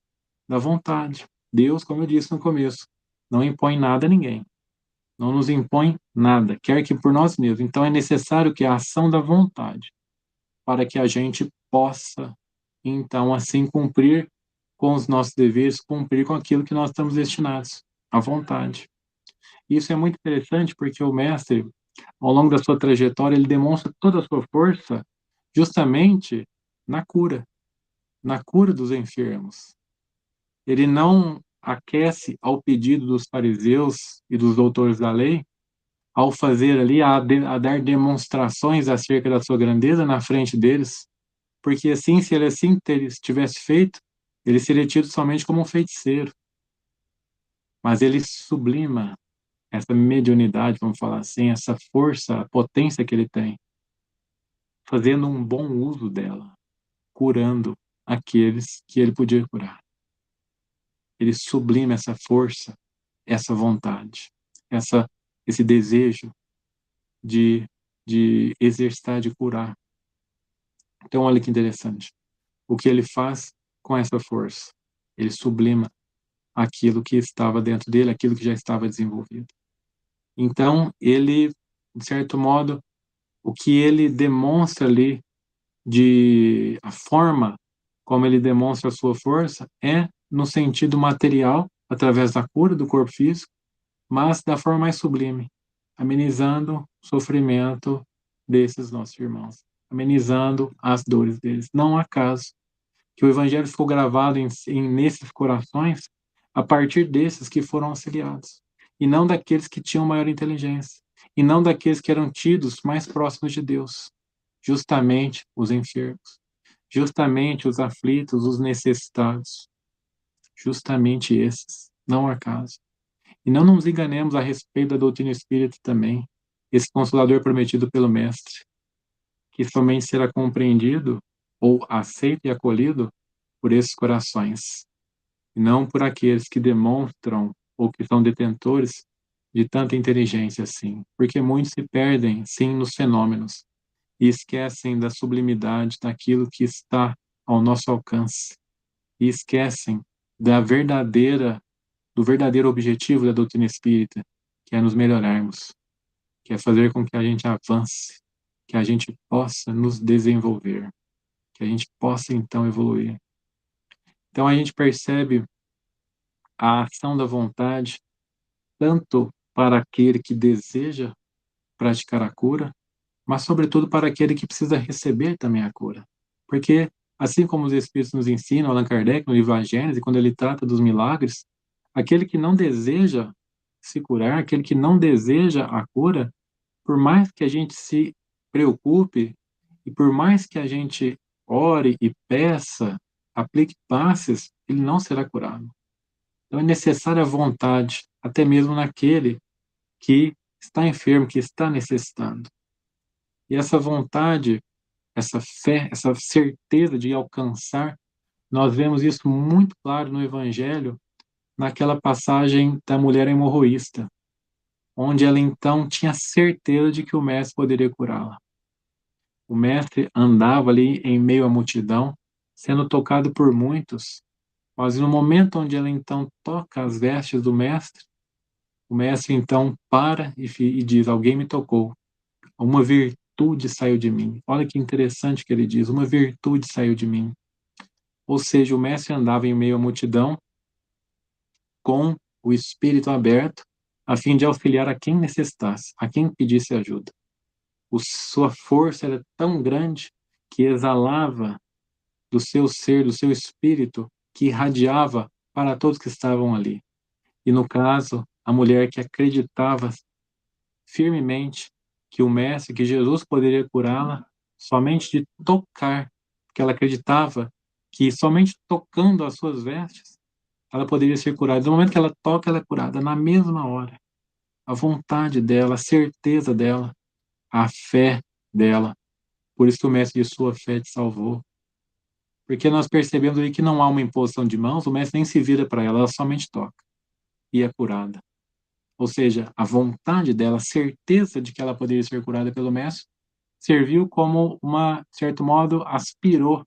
Da vontade. Deus, como eu disse no começo, não impõe nada a ninguém. Não nos impõe nada, quer que por nós mesmos. Então, é necessário que a ação da vontade, para que a gente possa, então, assim, cumprir com os nossos deveres, cumprir com aquilo que nós estamos destinados, a vontade. Isso é muito interessante porque o mestre, ao longo da sua trajetória, ele demonstra toda a sua força justamente na cura dos enfermos. Ele não aquece ao pedido dos fariseus e dos doutores da lei, ao fazer ali, a dar demonstrações acerca da sua grandeza na frente deles, porque assim, se ele assim tivesse feito, ele seria tido somente como um feiticeiro. Mas ele sublima essa mediunidade, vamos falar assim, essa força, a potência que ele tem, fazendo um bom uso dela, curando aqueles que ele podia curar. Ele sublima essa força, essa vontade, esse desejo de de exercitar, de curar. Então, olha que interessante. O que ele faz com essa força? Ele sublima aquilo que estava dentro dele, aquilo que já estava desenvolvido. Então, ele, de certo modo, o que ele demonstra ali, a forma como ele demonstra a sua força é no sentido material, através da cura do corpo físico, mas da forma mais sublime, amenizando o sofrimento desses nossos irmãos, amenizando as dores deles. Não há acaso que o Evangelho ficou gravado nesses corações a partir desses que foram auxiliados, e não daqueles que tinham maior inteligência, e não daqueles que eram tidos mais próximos de Deus, justamente os enfermos, justamente os aflitos, os necessitados, justamente esses, não há acaso. E não nos enganemos a respeito da doutrina espírita também, esse consolador prometido pelo Mestre, que somente será compreendido ou aceito e acolhido por esses corações, e não por aqueles que demonstram ou que são detentores de tanta inteligência assim, porque muitos se perdem, sim, nos fenômenos, e esquecem da sublimidade daquilo que está ao nosso alcance, e esquecem do verdadeiro objetivo da doutrina espírita, que é nos melhorarmos, que é fazer com que a gente avance, que a gente possa nos desenvolver, que a gente possa então evoluir. Então a gente percebe a ação da vontade tanto para aquele que deseja praticar a cura, mas sobretudo para aquele que precisa receber também a cura. Porque assim como os Espíritos nos ensinam, Allan Kardec no livro A Gênese, quando ele trata dos milagres, aquele que não deseja se curar, aquele que não deseja a cura, por mais que a gente se preocupe e por mais que a gente ore e peça, aplique passes, ele não será curado. Então é necessária a vontade, até mesmo naquele que está enfermo, que está necessitando. E essa vontade, essa fé, essa certeza de alcançar, nós vemos isso muito claro no Evangelho, naquela passagem da mulher hemorroísta, onde ela então tinha certeza de que o mestre poderia curá-la. O mestre andava ali em meio à multidão, sendo tocado por muitos, mas no momento onde ela então toca as vestes do mestre, o mestre então para e diz: alguém me tocou, uma virtude saiu de mim. Olha que interessante que ele diz: uma virtude saiu de mim. Ou seja, o mestre andava em meio à multidão com o espírito aberto, a fim de auxiliar a quem necessitasse, a quem pedisse ajuda. Sua força era tão grande que exalava do seu ser, do seu espírito, que irradiava para todos que estavam ali. E no caso, a mulher que acreditava firmemente que o mestre, que Jesus poderia curá-la somente de tocar, porque ela acreditava que somente tocando as suas vestes ela poderia ser curada. No momento que ela toca, ela é curada na mesma hora. A vontade dela, a certeza dela, a fé dela. Por isso que o mestre de sua fé te salvou. Porque nós percebemos ali que não há uma imposição de mãos, o mestre nem se vira para ela, ela somente toca e é curada. Ou seja, a vontade dela, a certeza de que ela poderia ser curada pelo mestre, serviu como de certo modo, aspirou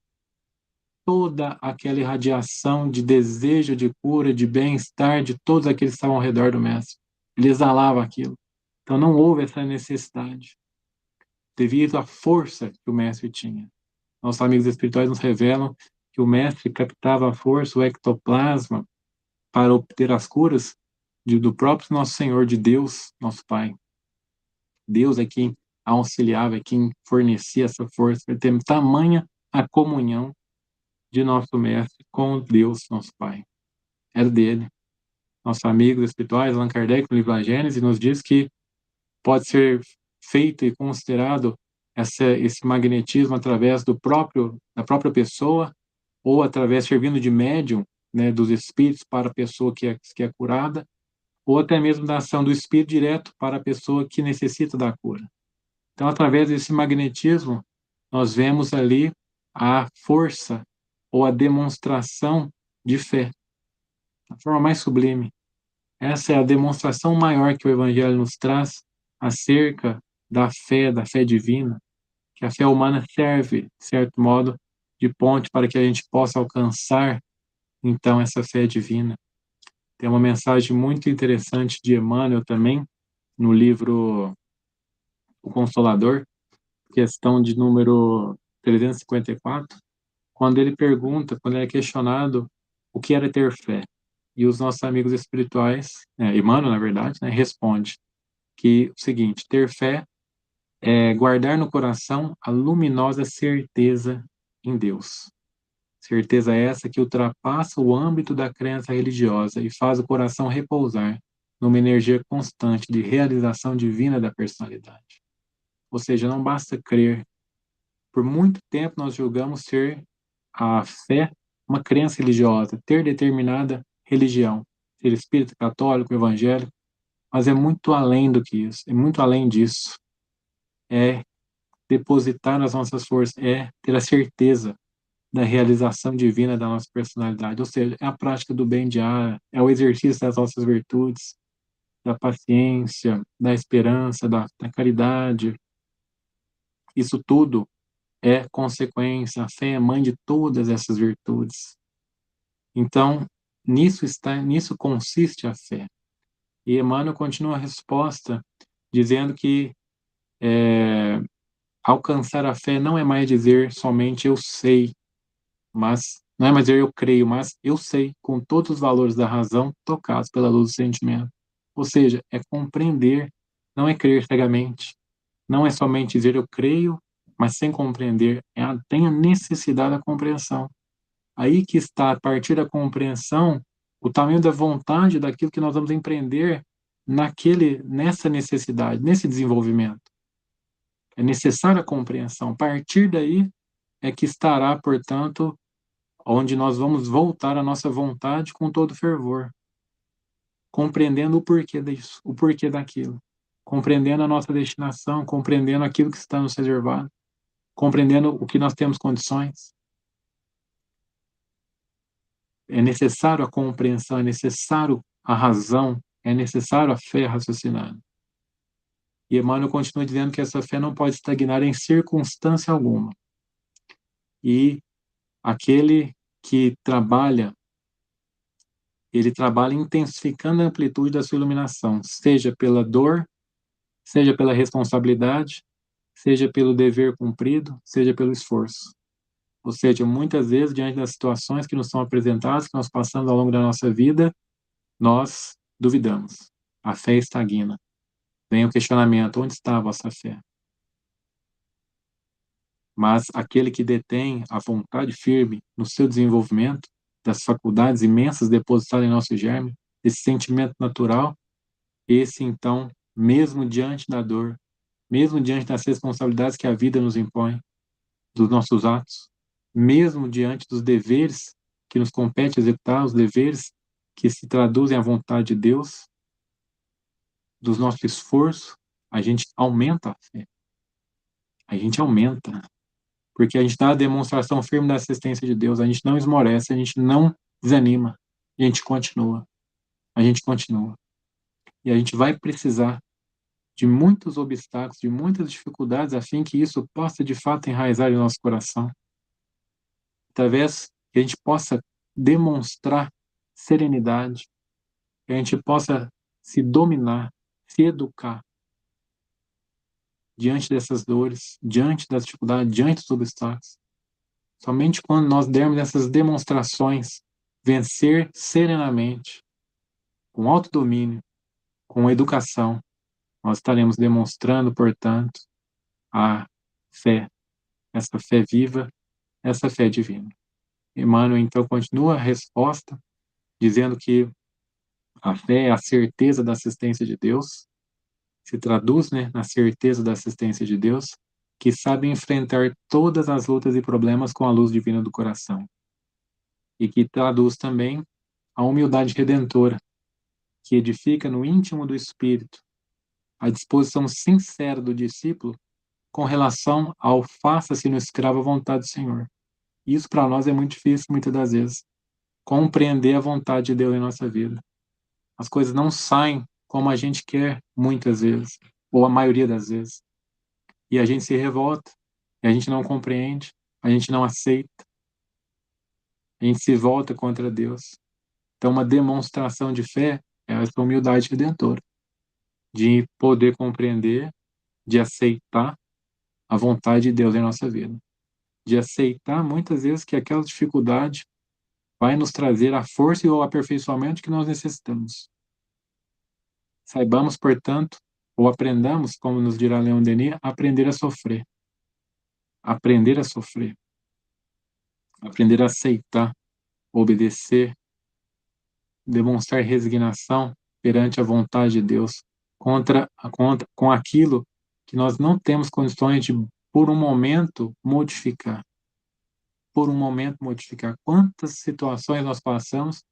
toda aquela irradiação de desejo de cura, de bem-estar de todos aqueles que estavam ao redor do mestre. Ele exalava aquilo. Então não houve essa necessidade, devido à força que o mestre tinha. Nossos amigos espirituais nos revelam que o mestre captava a força, o ectoplasma, para obter as curas do próprio nosso Senhor, de Deus, nosso Pai. Deus é quem auxiliava, é quem fornecia essa força. Ele tem tamanha a comunhão de nosso mestre com Deus, nosso Pai. Era dele. Nossos amigos espirituais, Allan Kardec, no livro A Gênese, nos diz que pode ser feito e considerado esse magnetismo através da própria pessoa, ou através, servindo de médium, né, dos espíritos para a pessoa que é curada, ou até mesmo da ação do espírito direto para a pessoa que necessita da cura. Então, através desse magnetismo, nós vemos ali a força ou a demonstração de fé, a forma mais sublime. Essa é a demonstração maior que o Evangelho nos traz acerca da fé divina, que a fé humana serve, de certo modo, de ponte para que a gente possa alcançar, então, essa fé divina. Tem uma mensagem muito interessante de Emmanuel também, no livro O Consolador, questão de número 354, quando ele pergunta, quando ele é questionado o que era ter fé. E os nossos amigos espirituais, Emmanuel, na verdade, responde que o seguinte: ter fé é guardar no coração a luminosa certeza em Deus. Certeza essa que ultrapassa o âmbito da crença religiosa e faz o coração repousar numa energia constante de realização divina da personalidade. Ou seja, não basta crer. Por muito tempo nós julgamos ser a fé uma crença religiosa, ter determinada religião, ser espírita, católico, evangélico, mas é muito além do que isso, é muito além disso. É depositar nas nossas forças, é ter a certeza da realização divina da nossa personalidade, ou seja, é a prática do bem diário, é o exercício das nossas virtudes, da paciência, da esperança, da caridade. Isso tudo é consequência, a fé é mãe de todas essas virtudes. Então, nisso consiste a fé. E Emmanuel continua a resposta dizendo que alcançar a fé não é mais dizer somente eu sei, mas não é mais dizer eu creio, mas eu sei, com todos os valores da razão tocados pela luz do sentimento. Ou seja, é compreender, não é crer cegamente, não é somente dizer eu creio, mas sem compreender, tem a necessidade da compreensão. Aí que está, a partir da compreensão, o tamanho da vontade daquilo que nós vamos empreender nessa necessidade, nesse desenvolvimento. É necessária a compreensão. A partir daí é que estará, portanto, onde nós vamos voltar a nossa vontade com todo fervor, compreendendo o porquê disso, o porquê daquilo, compreendendo a nossa destinação, compreendendo aquilo que está nos reservado, compreendendo o que nós temos condições. É necessário a compreensão, é necessário a razão, é necessário a fé raciocinada. E Emmanuel continua dizendo que essa fé não pode estagnar em circunstância alguma. E aquele que trabalha, ele trabalha intensificando a amplitude da sua iluminação, seja pela dor, seja pela responsabilidade, seja pelo dever cumprido, seja pelo esforço. Ou seja, muitas vezes, diante das situações que nos são apresentadas, que nós passamos ao longo da nossa vida, nós duvidamos. A fé estagna. Vem o questionamento: onde está a vossa fé? Mas aquele que detém a vontade firme no seu desenvolvimento, das faculdades imensas depositadas em nosso germe, esse sentimento natural, esse então, mesmo diante da dor, mesmo diante das responsabilidades que a vida nos impõe, dos nossos atos, mesmo diante dos deveres que nos compete executar, os deveres que se traduzem à vontade de Deus, do nosso esforço, a gente aumenta a fé. A gente aumenta. Porque a gente dá a demonstração firme da assistência de Deus, a gente não esmorece, a gente não desanima, a gente continua. A gente continua. E a gente vai precisar de muitos obstáculos, de muitas dificuldades, a fim que isso possa, de fato, enraizar em nosso coração. Através que a gente possa demonstrar serenidade, que a gente possa se dominar, se educar diante dessas dores, diante das dificuldades, diante dos obstáculos. Somente quando nós dermos essas demonstrações, vencer serenamente, com autodomínio, com educação, nós estaremos demonstrando, portanto, a fé, essa fé viva, essa fé divina. Emmanuel, então, continua a resposta, dizendo que a fé é a certeza da assistência de Deus, se traduz, na certeza da assistência de Deus, que sabe enfrentar todas as lutas e problemas com a luz divina do coração. E que traduz também a humildade redentora, que edifica no íntimo do espírito a disposição sincera do discípulo com relação ao faça-se no escravo a vontade do Senhor. Isso para nós é muito difícil, muitas das vezes, compreender a vontade de Deus em nossa vida. As coisas não saem como a gente quer, muitas vezes, ou a maioria das vezes. e a gente se revolta, e a gente não compreende, a gente não aceita, a gente se volta contra Deus. Então, uma demonstração de fé é essa humildade redentora, de poder compreender, de aceitar a vontade de Deus em nossa vida, de aceitar muitas vezes que aquela dificuldade vai nos trazer a força e o aperfeiçoamento que nós necessitamos. Saibamos, portanto, ou aprendamos, como nos dirá Leon Denis, aprender a sofrer. Aprender a sofrer. Aprender a aceitar, obedecer, demonstrar resignação perante a vontade de Deus, com aquilo que nós não temos condições de, por um momento, modificar. Por um momento, modificar. Quantas situações nós passamos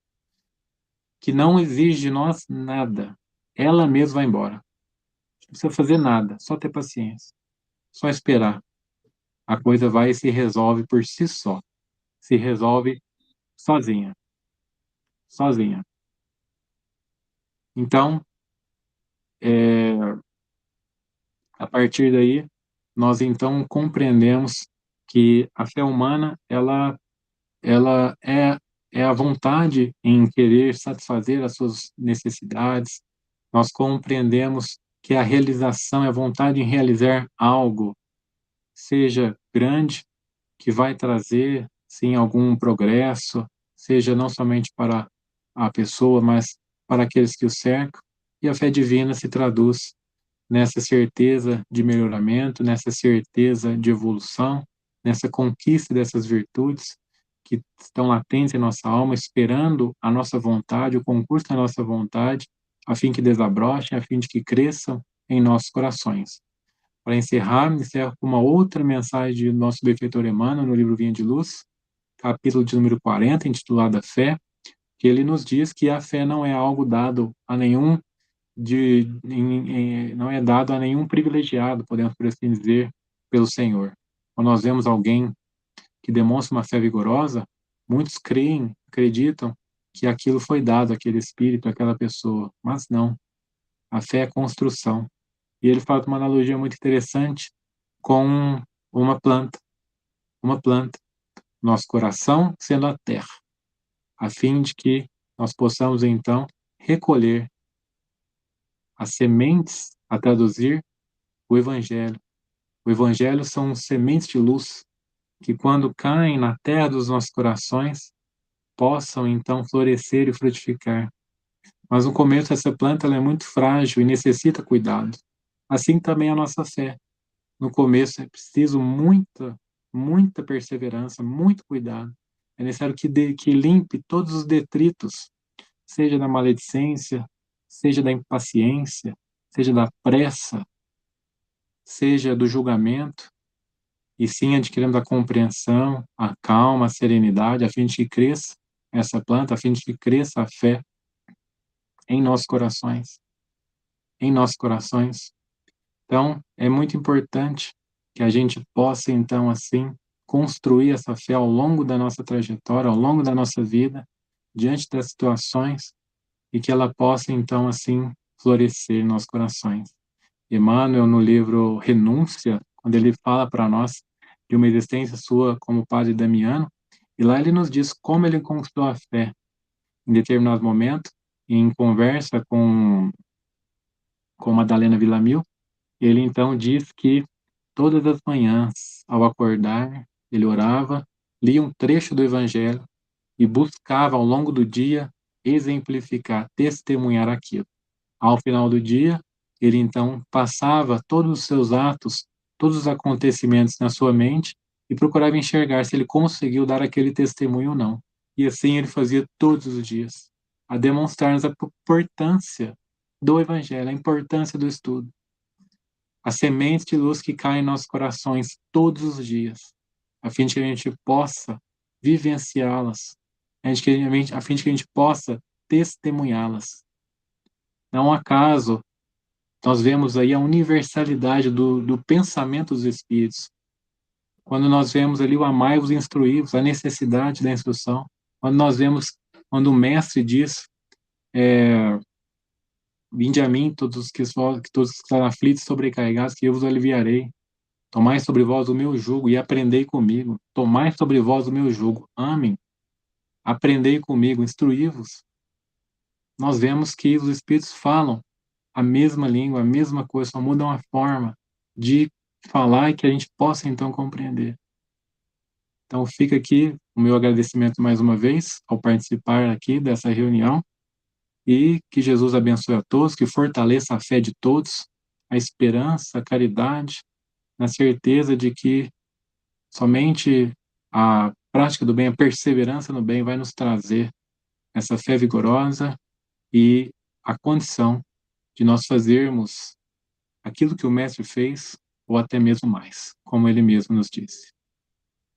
que não exige de nós nada. Ela mesma vai embora. Não precisa fazer nada, só ter paciência. Só esperar. A coisa vai e se resolve por si só. Se resolve sozinha. Sozinha. Então, a partir daí, nós então compreendemos que a fé humana, ela é a vontade em querer satisfazer as suas necessidades. Nós compreendemos que a realização é a vontade em realizar algo, seja grande, que vai trazer, sim, algum progresso, seja não somente para a pessoa, mas para aqueles que o cercam. E a fé divina se traduz nessa certeza de melhoramento, nessa certeza de evolução, nessa conquista dessas virtudes que estão latentes em nossa alma, esperando a nossa vontade, o concurso da nossa vontade, a fim que desabrochem, a fim de que cresçam em nossos corações. Para encerrar, me encerro com uma outra mensagem do nosso benfeitor Emmanuel, no livro Vinha de Luz, capítulo de número 40, intitulado A Fé, que ele nos diz que a fé não é algo dado a nenhum não é dado a nenhum privilegiado, podemos por assim dizer, pelo Senhor. Quando nós vemos alguém que demonstra uma fé vigorosa, muitos acreditam que aquilo foi dado àquele espírito, àquela pessoa, mas não. A fé é construção. E ele faz uma analogia muito interessante com uma planta. Uma planta. Nosso coração sendo a terra, a fim de que nós possamos, então, recolher as sementes a traduzir o Evangelho. O Evangelho são sementes de luz que, quando caem na terra dos nossos corações, possam, então, florescer e frutificar. Mas no começo essa planta ela é muito frágil e necessita cuidado. Assim também a nossa fé. No começo é preciso muita perseverança, muito cuidado. É necessário que limpe todos os detritos, seja da maledicência, seja da impaciência, seja da pressa, seja do julgamento, e sim adquirindo a compreensão, a calma, a serenidade, a fim de que cresça essa planta, a fim de que cresça a fé em nossos corações. Em nossos corações. Então, é muito importante que a gente possa, então, assim, construir essa fé ao longo da nossa trajetória, ao longo da nossa vida, diante das situações, e que ela possa, então, assim, florescer em nossos corações. Emmanuel, no livro Renúncia, quando ele fala para nós de uma existência sua como Padre Damiano, e lá ele nos diz como ele conquistou a fé. Em determinado momento, em conversa com Madalena Villamil, ele então diz que todas as manhãs, ao acordar, ele orava, lia um trecho do Evangelho e buscava, ao longo do dia, exemplificar, testemunhar aquilo. Ao final do dia, ele então passava todos os seus atos, todos os acontecimentos na sua mente e procurava enxergar se ele conseguiu dar aquele testemunho ou não. E assim ele fazia todos os dias, a demonstrar-nos a importância do Evangelho, a importância do estudo. As sementes de luz que caem em nossos corações todos os dias, a fim de que a gente possa vivenciá-las, a fim de que a gente possa testemunhá-las. Não acaso, nós vemos aí a universalidade do pensamento dos Espíritos. Quando nós vemos ali o amai-vos e instruí-vos, a necessidade da instrução. Quando nós vemos, quando o Mestre diz, vinde a mim, todos os que estão aflitos e sobrecarregados, que eu vos aliviarei. Tomai sobre vós o meu jugo e aprendei comigo. Tomai sobre vós o meu jugo. Amem. Aprendei comigo, instruí-vos. Nós vemos que os Espíritos falam a mesma língua, a mesma coisa, só mudam a forma de falar e que a gente possa, então, compreender. Então, fica aqui o meu agradecimento mais uma vez ao participar aqui dessa reunião e que Jesus abençoe a todos, que fortaleça a fé de todos, a esperança, a caridade, na certeza de que somente a prática do bem, a perseverança no bem vai nos trazer essa fé vigorosa e a condição de nós fazermos aquilo que o Mestre fez, ou até mesmo mais, como ele mesmo nos disse.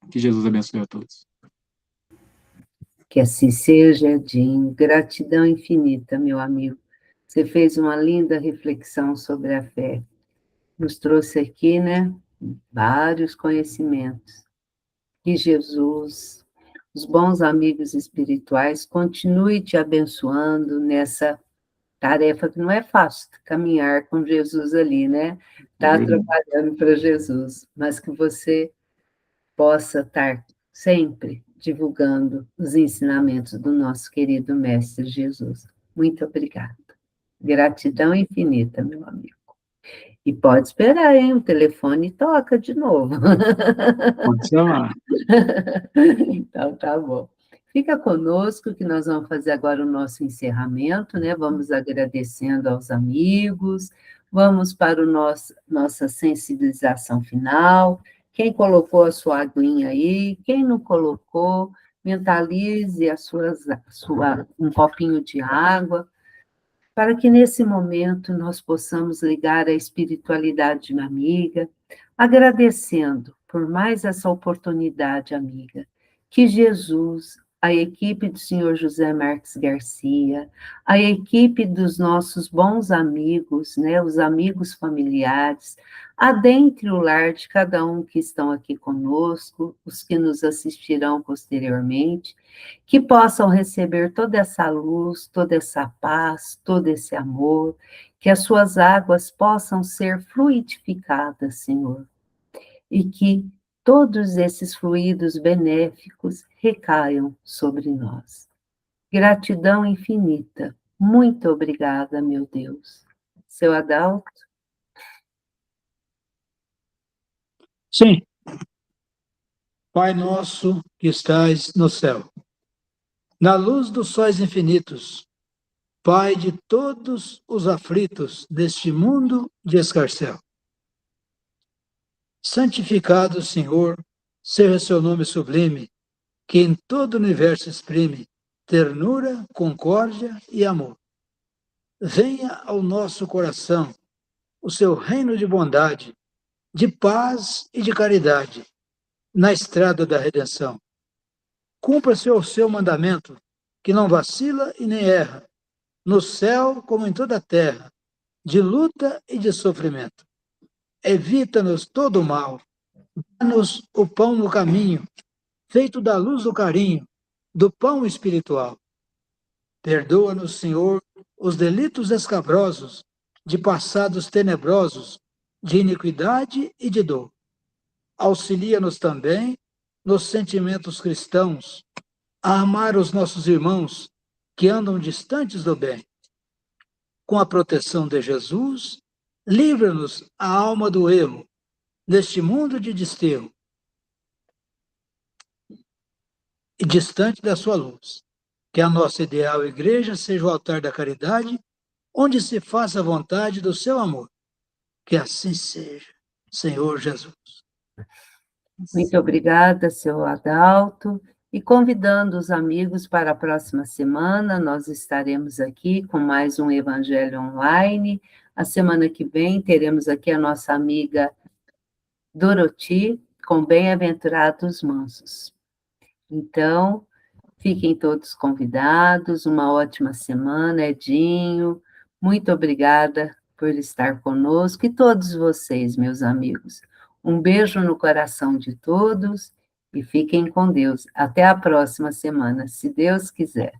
Que Jesus abençoe a todos. Que assim seja, Edinho. Gratidão infinita, meu amigo. Você fez uma linda reflexão sobre a fé. Nos trouxe aqui, né, vários conhecimentos. Que Jesus, os bons amigos espirituais, continue te abençoando nessa tarefa que não é fácil, caminhar com Jesus ali, né? Tá trabalhando para Jesus, mas que você possa estar sempre divulgando os ensinamentos do nosso querido Mestre Jesus. Muito obrigada. Gratidão infinita, meu amigo. E pode esperar, hein? O telefone toca de novo. Pode chamar. Então, tá bom. Fica conosco que nós vamos fazer agora o nosso encerramento, né? Vamos agradecendo aos amigos, vamos para nossa sensibilização final. Quem colocou a sua aguinha aí, quem não colocou, mentalize um copinho de água, para que nesse momento nós possamos ligar a espiritualidade amiga, agradecendo por mais essa oportunidade, amiga, que Jesus, a equipe do senhor José Marques Garcia, a equipe dos nossos bons amigos, né, os amigos familiares, adentre o lar de cada um que estão aqui conosco, os que nos assistirão posteriormente, que possam receber toda essa luz, toda essa paz, todo esse amor, que as suas águas possam ser fluidificadas, Senhor, e que todos esses fluidos benéficos recaiam sobre nós. Gratidão infinita. Muito obrigada, meu Deus. Seu Adalto? Sim. Pai nosso que estais no céu, na luz dos sóis infinitos, Pai de todos os aflitos deste mundo de escarcéu. Santificado, Senhor, seja seu nome sublime, que em todo o universo exprime ternura, concórdia e amor. Venha ao nosso coração o seu reino de bondade, de paz e de caridade, na estrada da redenção. Cumpra-se o seu mandamento, que não vacila e nem erra, no céu como em toda a terra, de luta e de sofrimento. Evita-nos todo o mal, dá-nos o pão no caminho, feito da luz do carinho, do pão espiritual. Perdoa-nos, Senhor, os delitos escabrosos, de passados tenebrosos, de iniquidade e de dor. Auxilia-nos também nos sentimentos cristãos, a amar os nossos irmãos que andam distantes do bem. Com a proteção de Jesus, livra-nos a alma do erro, neste mundo de desterro, e distante da sua luz. Que a nossa ideal igreja seja o altar da caridade, onde se faça a vontade do seu amor. Que assim seja, Senhor Jesus. Muito obrigada, seu Adalto. E convidando os amigos para a próxima semana, nós estaremos aqui com mais um Evangelho Online. A semana que vem teremos aqui a nossa amiga Doroti, com Bem-aventurados Mansos. Então, fiquem todos convidados, uma ótima semana, Edinho. Muito obrigada por estar conosco e todos vocês, meus amigos. Um beijo no coração de todos e fiquem com Deus. Até a próxima semana, se Deus quiser.